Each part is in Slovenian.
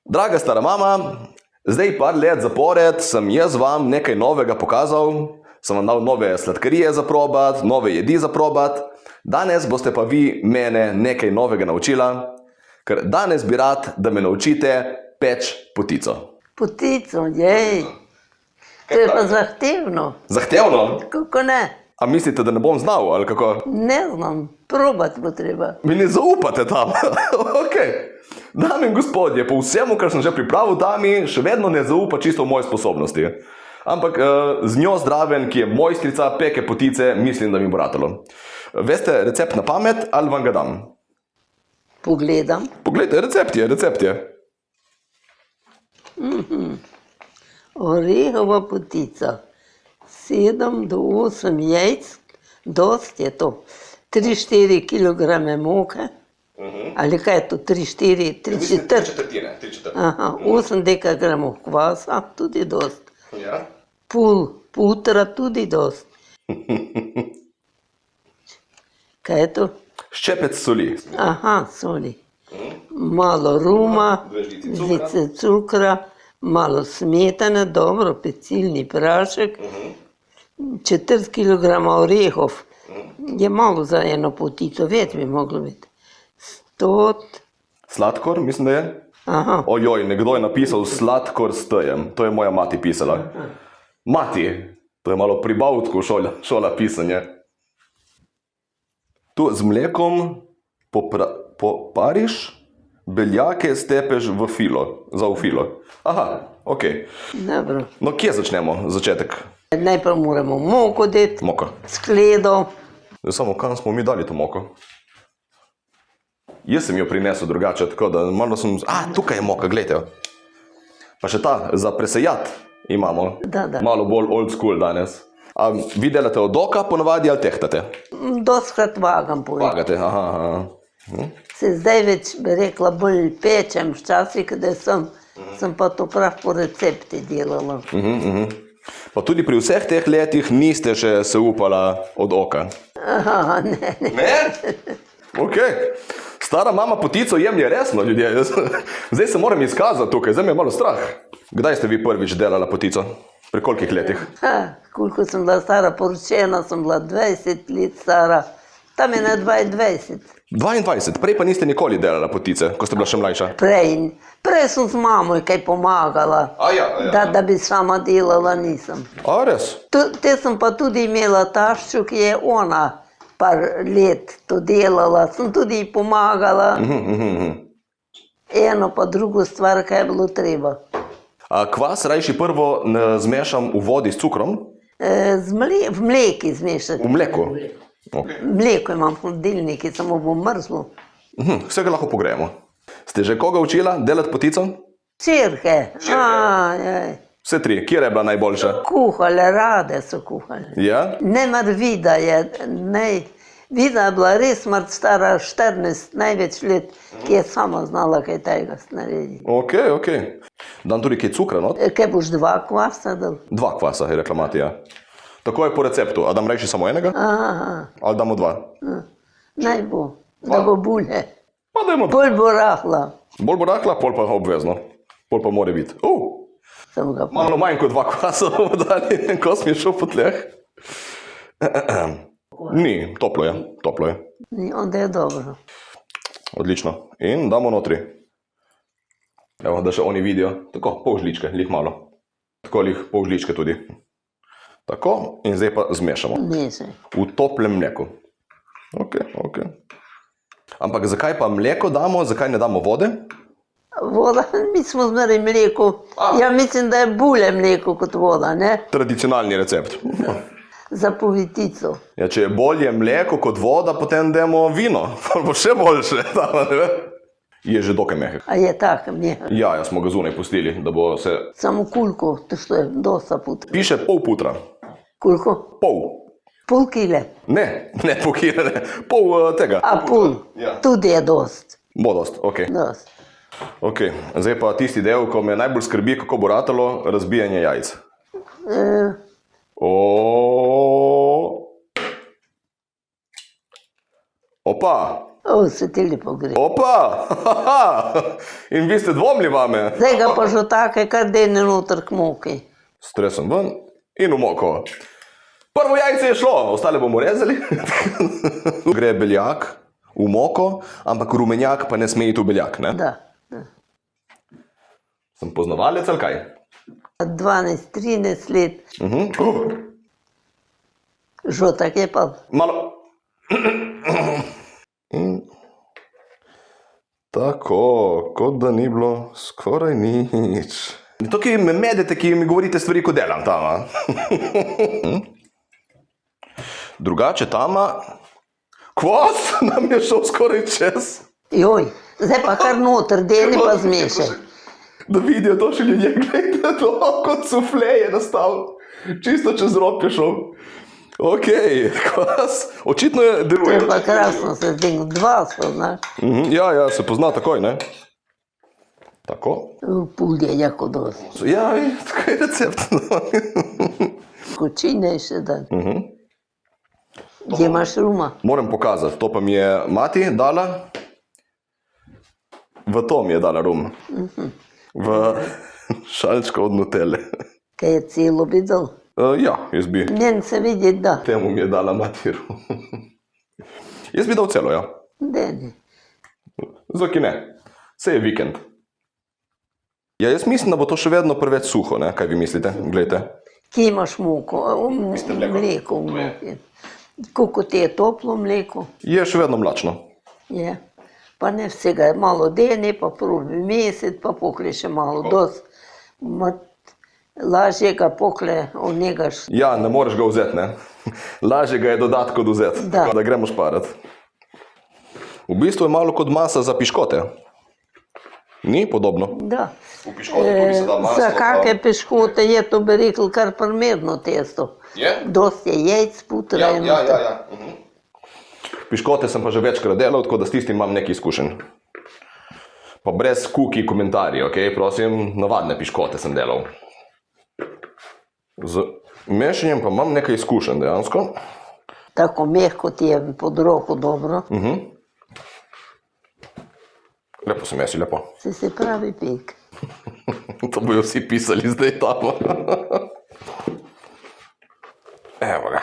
Draga stara mama, zdaj par let zapored sem jaz vam nekaj novega pokazal, sem vam dal nove sladkarije za probat, nove jedi za probat. Danes boste pa vi mene nekaj novega naučila, ker danes bi rad, da me naučite peč potico. Potico, jej. To je pa zahtevno. Zahtevno? Kako ne? A mislite, da ne bom znal, ali kako? Ne znam, probati bo treba. Mi ne zaupate tam? Okej. Dame in gospodje, po vsemu, kar sem že pripravil, dami še vedno ne zaupa čisto v moje sposobnosti. Ampak z njo zdraven, ki je mojstrica peke potice, mislim, da mi bo ratalo. Veste recept na pamet ali vam ga dam? Pogledam. Poglejte, recept je. Orehova potica. 7 do 8 jajc, dost je to. 3-4 kilograme moke. Ali kaj je to? 3-4, 3-4. četrtine. Aha, 8 dekagramov kvasa, tudi dost. Ja. Pol putra, tudi dost. Kaj je to? Ščepec soli. Aha, soli. Malo ruma, Dve žlici cukra. žlice cukra, malo smetane, dobro, pecilni prašek, 4 kilograma orehov. Je malo za eno potico, več bi moglo biti. 100, Sladkor, mislim, da je. aha, Ojoj, nekdo je napisal sladkor s tejem. To je moja mati pisala. Mati, to je malo pri Bavtku šola pisanja. Tu z mlekom popariš, beljake stepeš v filo, v filo. Aha, okej. dobro. No, kje začnemo? Začetek. Najprej moramo moko dati, Moko. skledo. Samo kam smo mi dali to moko? Jaz sem jo prinesel drugače, tako da malo sem... tukaj je moka, gledajte. Pa še ta, za presejat imamo. Da. Malo bolj old school danes. A vi delate od oka ponavadi ali tehtate? Doskrat vagam pol. Vagate, aha. Se zdaj več, bi rekla, bolj pečem, včasih, da sem pa to prav po recepti delala. Pa tudi pri vseh teh letih niste še se upala od oka. Aha, ne. Ne? Okej. Stara mama potico jemlje resno, ljudje. Zdaj se moram izkazati tukaj, zdaj me je malo strah. Kdaj ste vi prvič delala potico? Pri kolikih letih? Koliko sem bila stara, poročena sem bila 20 let stara, tam je na 22. 22, prej pa niste nikoli delala potice, ko ste bila še mlajša. Prej sem z mamoj kaj pomagala, da bi sama delala, nisem. A, res? Te sem pa tudi imela taščo, ki je ona par let to delala, sem tudi ji pomagala. Eno pa drugo stvar, kaj je bilo treba. A kvas rajši prvo zmešam v vodi s cukrom? V mleki zmešati. V mleku? Okay. Mleko imam v hladilniku, samo bo mrzlo. Vsega lahko pogrejemo. Ste že koga učila delati potico? Čirke. Vse tri. Kjer je bila najboljša? Kuhale, rade so kuhale. Ja? Nemar Vida je, Vida je bila res stara 14, največ let, ki je sama znala kaj tega narediti. Okej. Dam tudi kaj cukra, no? Kaj boš 2 kvasa dal? 2 kvasa, je rekla mati, ja. Tako je po receptu. A dam rajši samo enega? Aha, Ali damo 2? naj bo, da bo bulje. Pa dajmo 2. Bolj bo rahla. Bolj bo rahla, pol pa obvezno. Pol pa mora biti. Sem ga Malo manj kot 2 kvasa bomo dali, ko smo šel po tleh. Ni, toplo je. Ni, onda je dobro. Odlično. In damo notri. Evo, da še oni vidijo. Tako, pol žličke, lih malo. Tako lih pol žličke tudi. Tako, in zdaj pa zmešamo. Mešaj. V toplem mleku. Okej. Ampak zakaj pa mleko damo, zakaj ne damo vode? Voda, mi smo zmeraj mleko. Ja, mislim, da je bolje mleko kot voda, ne? Tradicionalni recept. Za povitico. Ja, če je bolje mleko kot voda, potem damo vino. To bo še boljše. Je že dokaj mehek. A je tak mehek? Ja, smo ga zunaj pustili, da bo se... Samo koliko, to što je dosta putra. Piše pol putra. Koliko? Pol kile. Ne pol kile, ne. Pol tega. A pol? Ja. Tudi je dost. Bo dost, okej. Dost. Okej, zdaj pa tisti del, ko me najbolj skrbi, kako bo ratalo, razbijanje jajc. Opa! O, se ti lepo gre. Opa! In vi ste dvomili vame? Zdaj ga pa že take, kar dene noter k moki. Stresem ven in v moko. Prvo jajce je šlo, ostale bomo rezali. Gre beljak v moko, ampak rumenjak pa ne sme iti v beljak, ne? Da, da. Sem poznavalec ali kaj? 12-13 let, že tako je pa. Malo. Tako, kot da ni bilo skoraj nič. Tukaj me medete, ki mi govorite stvari, ko delam tam. Drugače tama, kvas nam je šel skoraj čez. Joj, zdaj pa kar noter, dene pa zmešaj. Da vidijo to še ljudje, gledajte to, kot sufle je nastal. Čisto čez rob je šel. Ok, kvas, očitno je To deluje. je pa krasno se zdi, dva spoznaš. Ja, se pozna takoj, ne? Tako. Pul je jako dosti. Ja, tako je recept. Kočine je še dan. Gdje imaš ruma? Moram pokazati, to pa mi je mati dala. V to mi je dala rum. V šalčko od Nutelle. Kaj je celo videl? Ja, jaz bi. Njen se vidi, da. Temu mi je dala mati rum. Jaz bi dal celo, ja. Dene. Zaki ne. Sej je vikend. Ja, jaz mislim, da bo to še vedno preveč suho, ne? Kaj vi mislite? Glejte. Kje imaš moko? Mleko v moki. Koliko ti je toplo mleko? Je še vedno mlačno. Je. Pa ne vsega, malo dene, pa probi mesec, pa pokle še malo dost. Lažje ga pokle, onegaš. Ja, ne moreš ga vzeti, ne? Lažje ga je dodati, kot vzeti. Da. Da gremo šparati. V bistvu je malo kot masa za piškote. Ni podobno? Da. V piškote tudi se da maslo, Za kakšne peškote je to, bi rekel, kar primerno testo. Je? Dost je jajc, putra in ja. Piškote sem pa že večkrat delal, tako da s tistim imam nekaj izkušenj. Pa brez cookie komentarjev, ok? Prosim, navadne piškote sem delal. Z mešanjem pa imam nekaj izkušenj dejansko. Tako mehko ti je pod roko dobro. Lepo se mesi, lepo. Se pravi pek. To bojo vsi pisali zdaj tamo. Evo ga.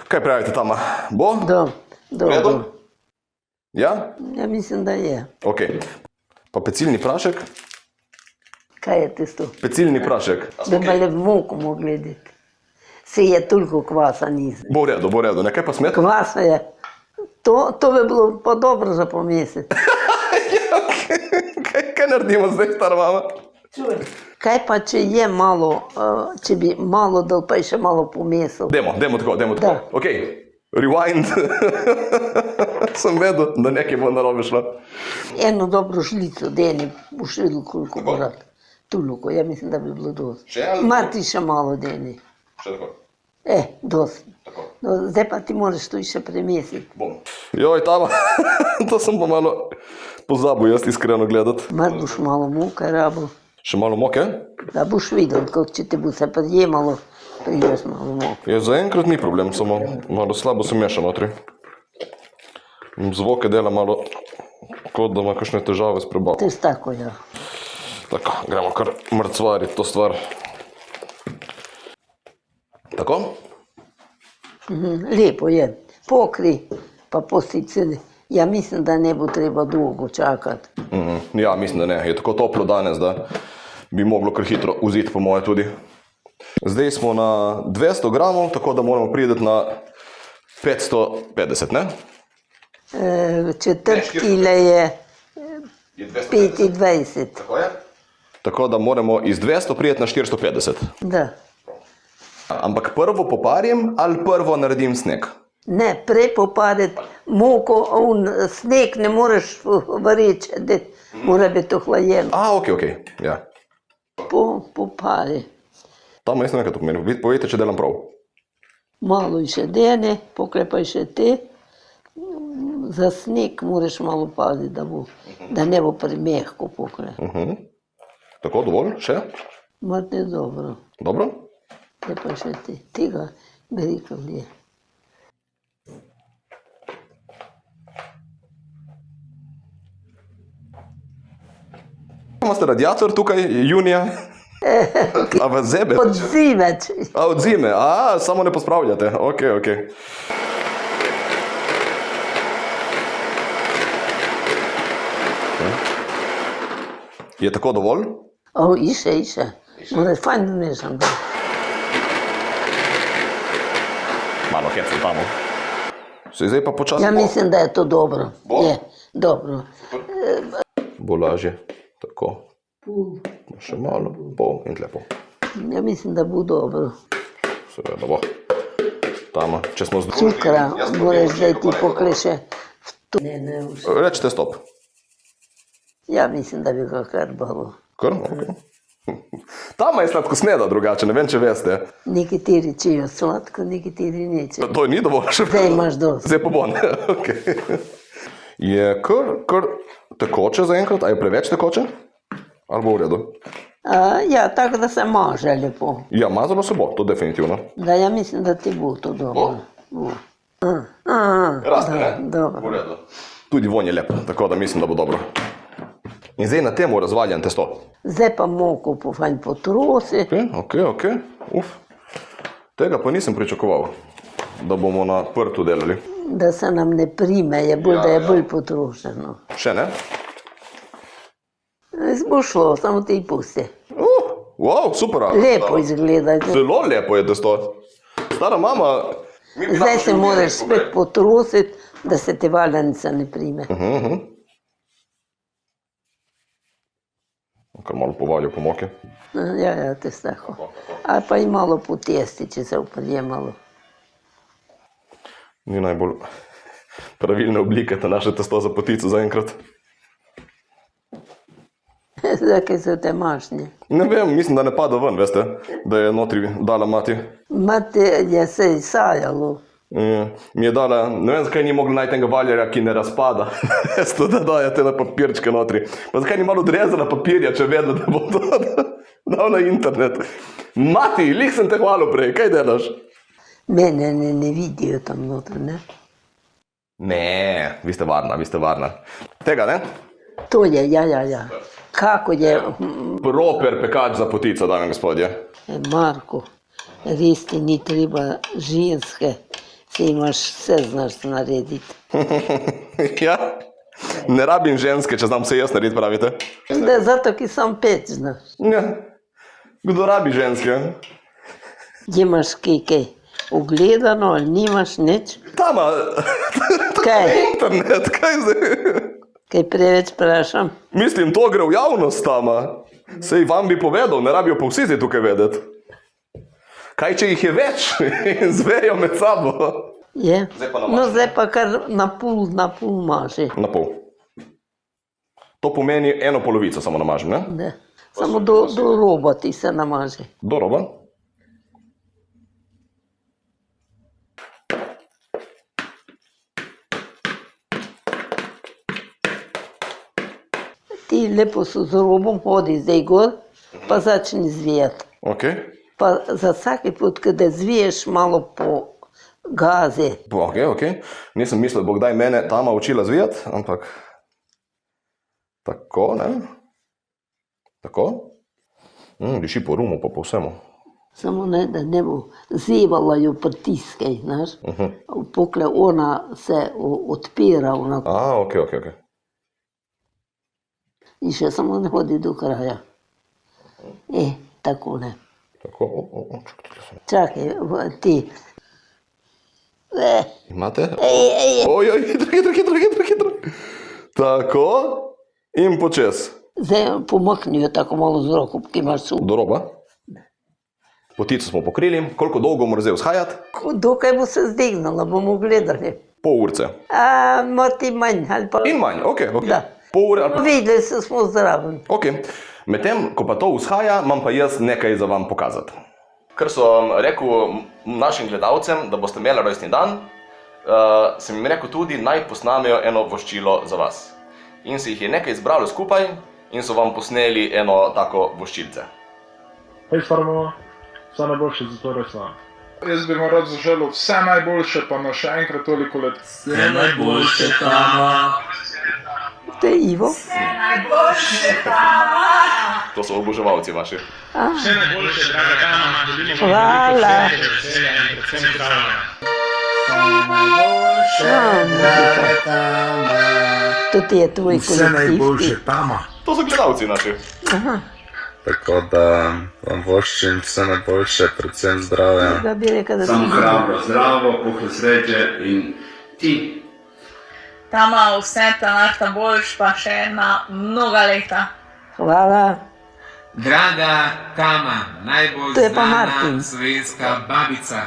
Kaj pravite tamo? Bo? Dobro. Ja? Ja, mislim, da je. Ok. Pa pecilni prašek? Kaj je tisto? Pecilni prašek. Bi pa le v moku mogli gledati. Se je toliko kvasa niz. Bo v redu. Nekaj pa smet? Kvasa je. To bi bilo pa dobro za pomesiti. Kaj naredimo zdaj, stara mama? Kaj pa, če je malo, če bi malo dal, pa je še malo pomesil. Demo tako. Da. Ok, rewind. Sem vedel, da nekaj bo narobe šlo. Eno dobro žlico, deni, boš videl, koliko bo rad. Toliko, ja mislim, da bi bilo dosti. Še ali- Marti še malo deni. Še tako. Dosti. Tako. No, zdaj pa ti moraš to še premesiti. Bom. Joj, tama. To sem pa malo pozabil, jaz iskreno gledati. Mar boš malo moke rabil, Še malo moke? da boš videl, kako če te bo se prijemalo, prideš malo moke. Ja, zaenkrat ni problem, samo malo slabo se meša notri. Zvoke dela malo, kot da ima kakšne težave s prebavo. To je tako, ja. Tako, gremo kar mrcvariti to stvar. Tako? Lepo je. Pokri, pa pusti celi. Ja, mislim, da ne bo treba dolgo čakati. Ja, mislim, da ne. Je tako toplo danes, da bi moglo kar hitro vzeti, po moje tudi. Zdaj smo na 200 gramov, tako da moramo priti na 550, ne? Četrt kile je Je 250. 25. Tako je? Tako da moramo iz 200 priti na 450. Da. Ampak prvo poparjem ali prvo naredim sneg? Ne, prej popadeti moko, sneg ne moreš vareči, da mora biti ohlajen. Ok, ja. Popari. Tam jaz ne vem, kaj to pomeni. Vi povejte, če delam prav. Malo še dene, poklepaj še te. Za sneg moraš malo paziti, da ne bo premehko pokle. Tako, dovolj? Še? Mate dobro. Dobro? Te pa še te. Tega bi rekel je. imate radiator tukaj, junija? A vas zebe? Od zime. A, od zime, samo ne pospravljate, ok. Je tako dovolj? Iše. Mora fajn domešam. Malo hecam tamo. Zdaj pa počasno. Ja mislim, da je to dobro. Je, dobro. Bo lažje, tako. Še malo, pol in lepo. Ja mislim, da bo dobro. Seveda bo. Tamo, če smo združili. Cukra moraš zdaj ti pokleše. Rečite stop. Ja mislim, da bi ga kar balo. Kar? Ok. Tama je sladko sneda drugače, ne vem, če veste. Nekateri čejo sladko, nekateri neče. To ni dovolj še. Zdaj imaš dosti. Zdaj pa bon. Ok. Je kar tekoče zaenkrat, a je preveč tekoče? Ali bo v redu? Ja, tako da se maže lepo. Ja, mazalo se bo, to definitivno. Da, ja mislim, da ti bo to dobro. Raste, ne? Dobro. V redu. Tudi vonj je lep, tako da mislim, da bo dobro. In zdaj na temu razvaljam testo. Zdaj pa moko fajn potrosi. Ok. Uf. Tega pa nisem pričakoval, da bomo na prtu delali. Da se nam ne prime, da je bolj potrošeno. Še ne? Bo šlo, samo ti pusti. Wow, super. Lepo izgleda. Zelo lepo je testo. Stara mama... Zdaj se moraš spet potrositi, da se te valjanica ne prime. Kar malo povaljo po moki. Ja, te tako. Ali pa in malo po testi, če se uprijemalo. Ni najbolj pravilne oblike ta naše testo za potico zaenkrat. Zakaj so te mašnje? Ne vem, mislim, da ne pada ven, veste, da je notri dala mati. Mati je se izsajalo. Mi je dala, ne vem, zakaj ni mogla najti enega valjarja, ki ne razpada. Veste, da dajete na papirčke notri. Pa zakaj ni malo odrezala papirja, če vedela, da bo to dal na internet. Mati, lih sem te hvalil prej, kaj delaš? Mene ne vidijo tam notri, ne? Ne, vi ste varna. Tega, ne? To je, ja. Kako je? Proper pekač za potico, dame in gospodje. Marko, res ti ni treba ženske, se imaš vse znaš narediti. Ja, ne rabim ženske, če znam vse jaz narediti, pravite? Da, zato, ki sam peč znaš. Ja, kdo rabi ženske? Imaš kaj ugledano ali nimaš nič? Tama, Kaj? internet, kaj zdaj? Kaj preveč vprašam? Mislim, to gre v javnost, Tama. Sej vam bi povedal, ne rabijo pa vsi zdaj tukaj vedeti. Kaj, če jih je več in zvejo med sabo? Je? Zdaj pa No, zdaj pa kar na pol maži. Na pol. To pomeni eno polovico samo namažem, ne? Da. Samo do roba ti se namaži. Do roba. Ti lepo so z robom hodi zdaj gor, pa začni zvijati. Ok. Pa za vsaki pot, kada zviješ malo po gazi. Ok. Nisem mislil, da bo kdaj mene Tama učila zvijati, ampak... Tako, ne? Tako? Diši po rumu, pa po vsemu. Samo ne, da ne bo zevala jo pritiskaj, znaš. Pokle ona se odpira. Ok. In še samo ne hodi do kraja. Tako ne. Tako, Čakaj, ti. Imate? Oj, hitro. Tako, in počes. Zdaj pomaknijo tako malo z roko, ki imaš Do roba. Potico smo pokrili. Koliko dolgo mora zdaj vzhajati? Dokaj bo se zdignala, bomo gledali. Pol urce. Moti manj ali pa... In manj, ok. Da. Pol ure ali pa... Videli se smo zraven. Ok. Medtem, ko pa to vzhaja, imam pa jaz nekaj za vam pokazati. Ker sem rekel našim gledalcem, da boste imeli rojstni dan, sem jim rekel tudi, naj posnamejo eno voščilo za vas. In se jih je nekaj zbralo skupaj in so vam posneli eno tako voščilce. Hej, Farmo, vse najboljše za to rojstno. Jaz bi mu rad zaželil vse najboljše, pa na še enkrat toliko let. Vse najboljše, Tama. To je Ivo. To so oboževalci vaši. Vse najboljše, draga Tama, želimo vam Hvala. veliko sreče, veselja in predvsem zdravja. To ti je tvoj kolektiv. Tama. To so gledalci naši. Tako da vam voščim vse najboljše, predvsem zdravja. Da bi rekel, da Samo ti hrabro, zdravo, puhlo sreče in ti. Tama, vse ta narta boljš, pa še na mnoga leta. Hvala. Draga Tama, najbolj To je pa znana Martin. slovenska babica.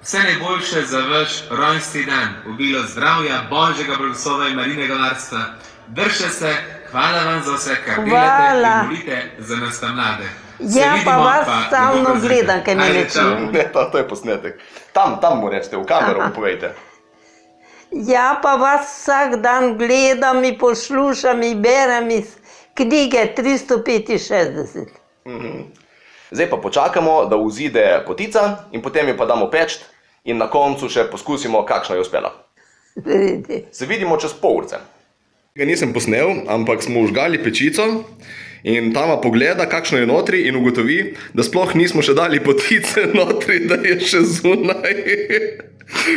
Vse najboljše za vaš rojstni dan. Obilo zdravja, božjega blagoslova in marinega varstva. Držite se, hvala vam za vse, kar delate Hvala. in molite za nas ta mlade. Se Ja, pa vidimo, vas ne stalno bo prezgodaj. gledam, kaj mi Ajde, reče. čau. Ne, to je posnetek. Tam mu rečete, v kamero mu povejte. Ja, pa vas vsak dan gledam in poslušam in berem iz knjige 365. Zdaj pa počakamo, da vzide potica in potem jo pa damo peč in na koncu še poskusimo, kakšna je uspela. Vidite. Se vidimo čez pol urce. Ga nisem posnel, ampak smo užgali pečico in Tama pogleda, kakšno je notri in ugotovi, da sploh nismo še dali potice notri, da je še zunaj.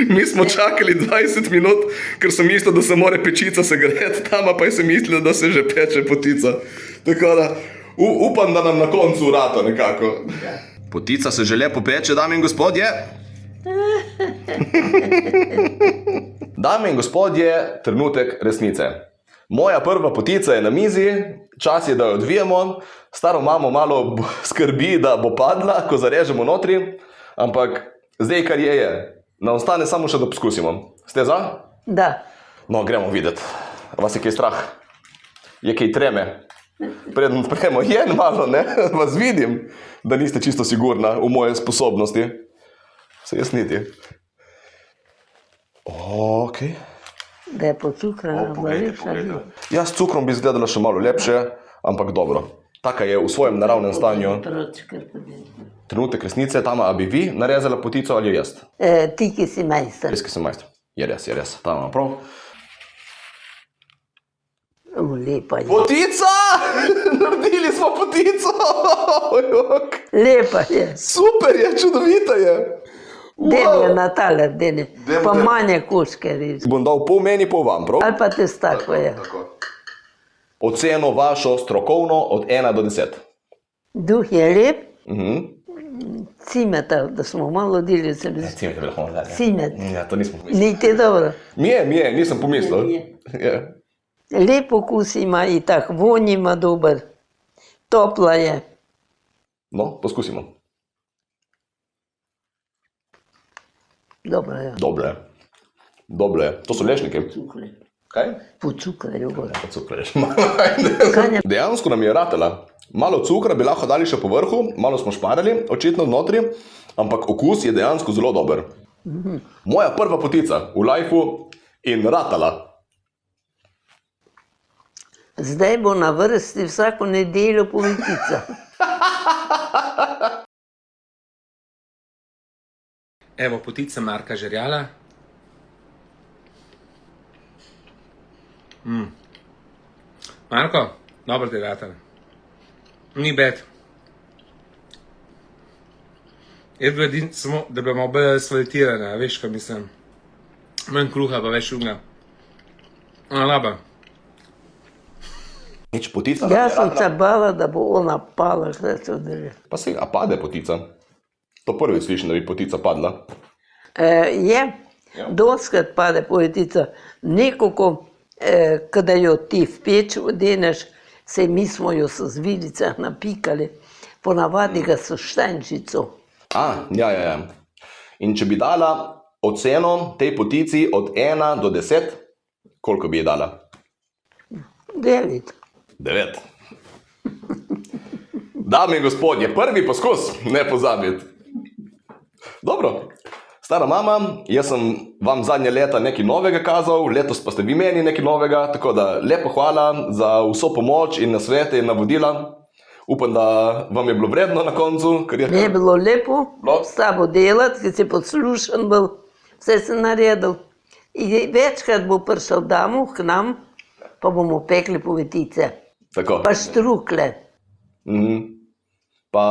Mi smo čakali 20 minut, ker sem mislil, da se mora pečica segreti, Tama pa je se mislila, da se že peče potica. Tako da upam, da nam na koncu vrata nekako. Potica se že lepo peče, dame in gospodje. Dame in gospodje, trenutek resnice. Moja prva potica je na mizi, čas je, da jo odvijemo. Staro mamo malo skrbi, da bo padla, ko zarežemo notri, ampak zdaj kar je. Nam ostane samo še, da poskusimo. Ste za? Da. No, gremo videti. Vas je kaj strah? Je kaj treme? Preden odpremo, je malo, ne? Vas vidim, da niste čisto sigurna v moje sposobnosti. Se jaz niti. Ok. Da je pocukrana, bo lepša. Ja, s cukrom bi izgledala še malo lepše, ampak dobro. Taka je v svojem naravnem stanju. Trenutek resnice, Tama, a bi vi narezala potico ali jaz? Ti, ki si majster. Res, ki sem majster. Je res. Tama, prav. Lepa je. Potica! Naredili smo potico! Ojok. Lepa je. Super je, čudovita je. Deni je na taler, deni. Dajmo, Pa dajmo. manje koške reži. Bom dal pol meni, pol vam, prav? Ali pa testako je. Oceno vašo strokovno od 1 do 10. Duh je lep, Mhm. cimeta, da smo malo dili se mi. Cimet je bilo lahko dati. Cimet. Ja, to nismo pomislili. Ni ti dobro. Mi je, nisem pomislil. Je. Lep okus ima in tak vonj ima dober. Topla je. No, poskusimo. Dobro je. Dobre. To so lešnike. Kaj? Pocukrajo gor. Cukreš. Kaj je? Dejansko nam je ratela. Malo cukra bi lahko dali še po vrhu, malo smo šparali, očitno notri, ampak okus je dejansko zelo dober. Moja prva potica v lifeu in ratala. Zdaj bo na vrsti vsako nedeljo politica. Evo, potica Marka Žerjala. Marko, dobro ti je ratalo. Ni bed. Jaz bi edin samo, da bi malo bolj asfaltirana, veš, kaj mislim. Manj kruha, pa več ugnja. Laba. Nič potica. Jaz sem se bala, da bo ona pala, kaj se odreže. Pa se, a pade potica? To prvič slišim, da bi potica padla. Je, doskrat pade poetica. Nekako, kada jo ti v peč odeneš, se mi smo jo so z vilicah napikali, ponavadi ga so štančico. Ja. In če bi dala oceno tej potici od 1 do 10, koliko bi ji dala? 9. 9. Dame in gospodje, prvi poskus, ne pozabiti. Dobro, stara mama, jaz sem vam zadnje leta nekaj novega kazal, letos pa ste vi meni nekaj novega, tako da lepo hvala za vso pomoč in nasvete in navodila. Upam, da vam je bilo vredno na koncu. Ker Mi je bilo lepo Bilo? s tabo delati, ker si poslušan bil, vse si naredil. In večkrat bo prišel domov k nam, pa bomo pekli povetice, Tako. pa štrukle. Pa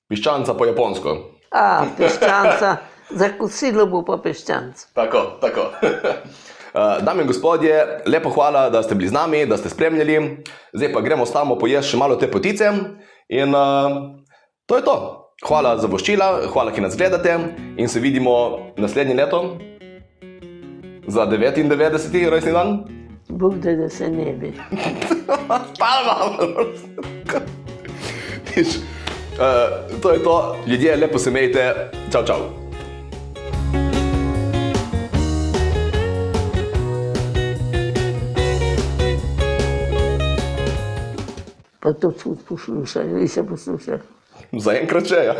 piščanca po japonsko. Piščanca, za kosilo bo pa piščanc. Tako, tako. Dame in gospodje, lepo hvala, da ste bili z nami, da ste spremljali. Zdaj pa gremo samo pojesti še malo te potice in to je to. Hvala za voščila, hvala, ki nas gledate in se vidimo naslednje leto za 99. rojstni dan. Bog da se ne bi. To je to, ljudje, lepo se imejte, čau, čau. Pa to tudi poslušajo, vi se poslušajo. Zaenkrat še, ja.